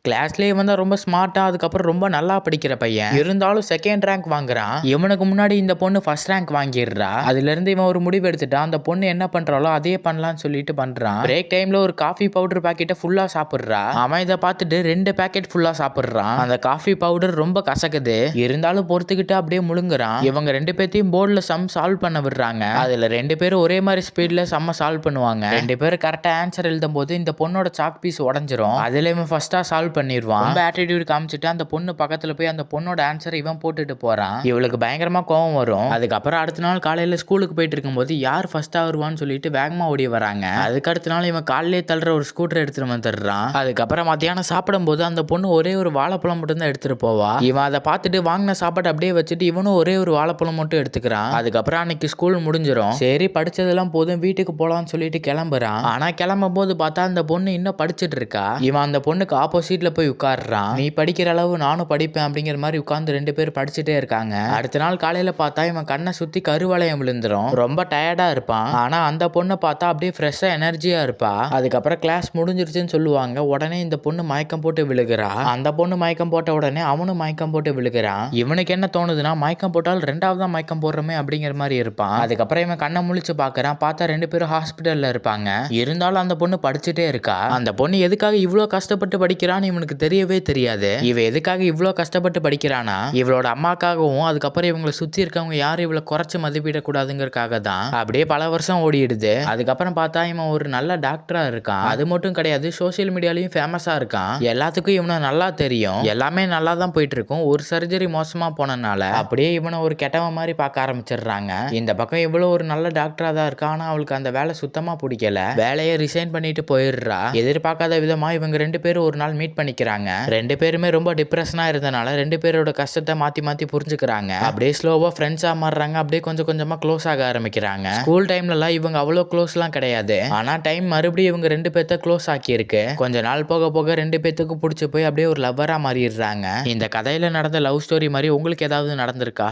கிளாஸ்லயே இவன் தான் ரொம்ப ஸ்மார்ட்டா அதுக்கப்புறம் ரொம்ப நல்லா படிக்கிற பையன். இருந்தாலும் செகண்ட் ரேங்க் வாங்குறான். இவனுக்கு முன்னாடி இந்த பொண்ணு ஃபர்ஸ்ட் ரேங்க் வாங்கிடுறா. அதுல இருந்து இவன் ஒரு முடிவு எடுத்துட்டான். அந்த பொண்ணு என்ன பண்றாளோ அதே பண்ணலாம்னு சொல்லிட்டு பண்றான். பிரேக் டைம்ல ஒரு காஃபி பவுடர் பாக்கெட்டை ஃபுல்லா சாப்பிடுறா. அவன் இதை பார்த்துட்டு 2 பேக்கெட் ஃபுல்லா சாப்பிடுறான். அந்த காஃபி பவுடர் ரொம்ப கசக்குது. இருந்தாலும் பொறுத்துக்கிட்டு அப்படியே முழுங்குறான். இவங்க 2 பேத்தையும் போர்டுல சம் சால்வ் பண்ண விடுறாங்க. அதுல 2 பேரும் ஒரே மாதிரி ஸ்பீட்ல சம்ம சால்வ் பண்ணுவாங்க. 2 பேரும் கரெக்டா ஆன்சர் எழுதும் போது இந்த பொண்ணோட சாக் பீஸ் உடஞ்சிரும். அதுல இவன் ஃபர்ஸ்டா சால்வ் பண்ணிடுவான். ரொம்ப ஆட்டிடியூட் காமிச்சிட்டு அந்த பொண்ணு பக்கத்துல போய் அந்த பொண்ணோட ஆன்சர் இவன் போட்டுட்டு போறான். இவளுக்கு பயங்கரமா கோவம் வரும். அதுக்கப்புறம் அடுத்த நாள் காலையில ஸ்கூலுக்கு போயிட்டு இருக்கும்போது யார் ஃபர்ஸ்டா வருவான்னு சொல்லிட்டு வேகமா ஓடி வராங்க. அதுக்கு அடுத்த நாள் இவன் காலையிலே தள்ளுற ஒரு ஸ்கூட்டர் எடுத்துட்டு வந்துடுறான். அதுக்கப்புறம் மத்தியானம் சாப்பிடும் போது அந்த பொண்ணு ஒரே ஒரு வாழைப்பழம் மட்டும் தான் எடுத்துட்டு போவா. இவன் அதை பார்த்துட்டு வாங்கின சாப்பாடு அப்படியே வச்சுட்டு இவனும் ஒரே ஒரு வாழைப்பழம் மட்டும் எடுத்துக்கிறான். அதுக்கப்புறம் அன்னைக்கு ஸ்கூல் முடிஞ்சிடும். சரி படிச்சதெல்லாம் போதும் வீட்டுக்கு போலாம்னு சொல்லிட்டு கிளம்புறான். ஆனா கிளம்பும் போது பார்த்தா அந்த பொண்ணு இன்னும் படிச்சுட்டு இருக்கா. இவன் அந்த பொண்ணுக்கு ஆப்போசிட்ல போய் உட்கார்றான். நீ படிக்கிற அளவு நானும் படிப்பேன் அப்படிங்கிற மாதிரி உட்கார்ந்து 2 பேரும் படிச்சுட்டே இருக்காங்க. அடுத்த நாள் காலையில பார்த்தா இவன் கண்ணை சுத்தி கருவளையம் விழுந்துரும். ரொம்ப டயர்டா இருப்பான். ஆனா அந்த பொண்ணை பார்த்தா அப்படியே ஃப்ரெஷ்ஷா எனர்ஜியா இருப்பா. அதுக்கப்புறம் கிளாஸ் முடிஞ்சிருச்சுன்னு சொல்லுவாங்க. உடனே இந்த பொண்ணு மயக்கம் போட்டு விழுகிறா. அந்த பொண்ணு மயக்கம் போட்ட உடனே அவனும் மயக்கம் போட்டு விழுகிறான். இவனுக்கு என்ன தோணுதுன்னா மயக்கம் போட்டால் 2வது மயக்கம் போடுறமே அப்படிங்கிற மாதிரி இருப்பான். அதுக்கப்புறம் இவன் கண்ணை முழிச்சு பாக்குறான். பார்த்தா 2 பேரும் ஹாஸ்பிட்டல்ல இருப்பாங்க. இருந்தாலும் அந்த பொண்ணு படிச்சுட்டே இருக்கா. அந்த பொண்ணு எதுக்காக இவ்வளோ கஷ்டப்பட்டு படிக்கிறான்னு இவனுக்கு தெரியவே தெரியாது. இவ எதுக்காக இவ்வளோ கஷ்டப்பட்டு படிக்கிறானா இவளோட அம்மாக்காகவும் அதுக்கப்புறம் இவங்களை சுத்தி இருக்கவங்க யாரும் இவளை குறைச்சு மதிப்பிடக்கூடாதுங்கிறதுக்காக தான். அப்படியே பல வருஷம் ஓடிடுது. அதுக்கப்புறம் பார்த்தா இவன் ஒரு நல்ல டாக்டரா இருக்கான். அது மட்டும் கிடையாது, சோசியல் மீடியாலையும் ஃபேமஸா இருக்கான். எல்லாத்துக்கும் இவனை நல்லா தெரியும். எல்லாமே நல்லா தான் போயிட்டு இருக்கும். ஒரு சர்ஜரி மோசமா போனனால அப்படியே இவனை ஒரு கெட்டவன் மாதிரி பார்க்க ஆரம்பிச்சிடுறாங்க. இந்த பக்கம் இவ்வளவு ஒரு நல்ல டாக்டரா தான் இருக்கா. ஆனா அவளுக்கு அந்த வேலை சுத்தமா பிடிக்கல. வேலையை ரிசைன் பண்ணிட்டு போயிடுறா. எதிர்பார்க்காத விதமா இவங்க 2 பேரும் ஒரு நாள் மீட் பண்ணிக்கிறாங்க. 2 பேருமே ரொம்ப டிப்ரெஷனா இருந்தனால 2 பேரோட கஷ்டத்தை மாத்தி மாத்தி புரிஞ்சுக்கிறாங்க. அப்படியே ஸ்லோவா ஃப்ரெண்ட்ஸா மாறுறாங்க. அப்படியே கொஞ்சம் கொஞ்சமா க்ளோஸ் ஆக ஆரம்பிக்கிறாங்க. ஸ்கூல் டைம்லலாம் இவங்க அவ்வளோ க்ளோஸ்லாம் கிடையாது. ஆனா டைம் மறுபடியும் இவங்க 2 பேர்த்த க்ளோஸ் ஆக்கி இருக்கு. கொஞ்ச நாள் போக போக 2 பேத்துக்கு பிடிச்சி போய் அப்படியே ஒரு லவ்வரா மாறிடுறாங்க. இந்த கதையில நடந்த லவ் ஸ்டோரி மாதிரி உங்களுக்கு ஏதாவது நடந்திருக்கா?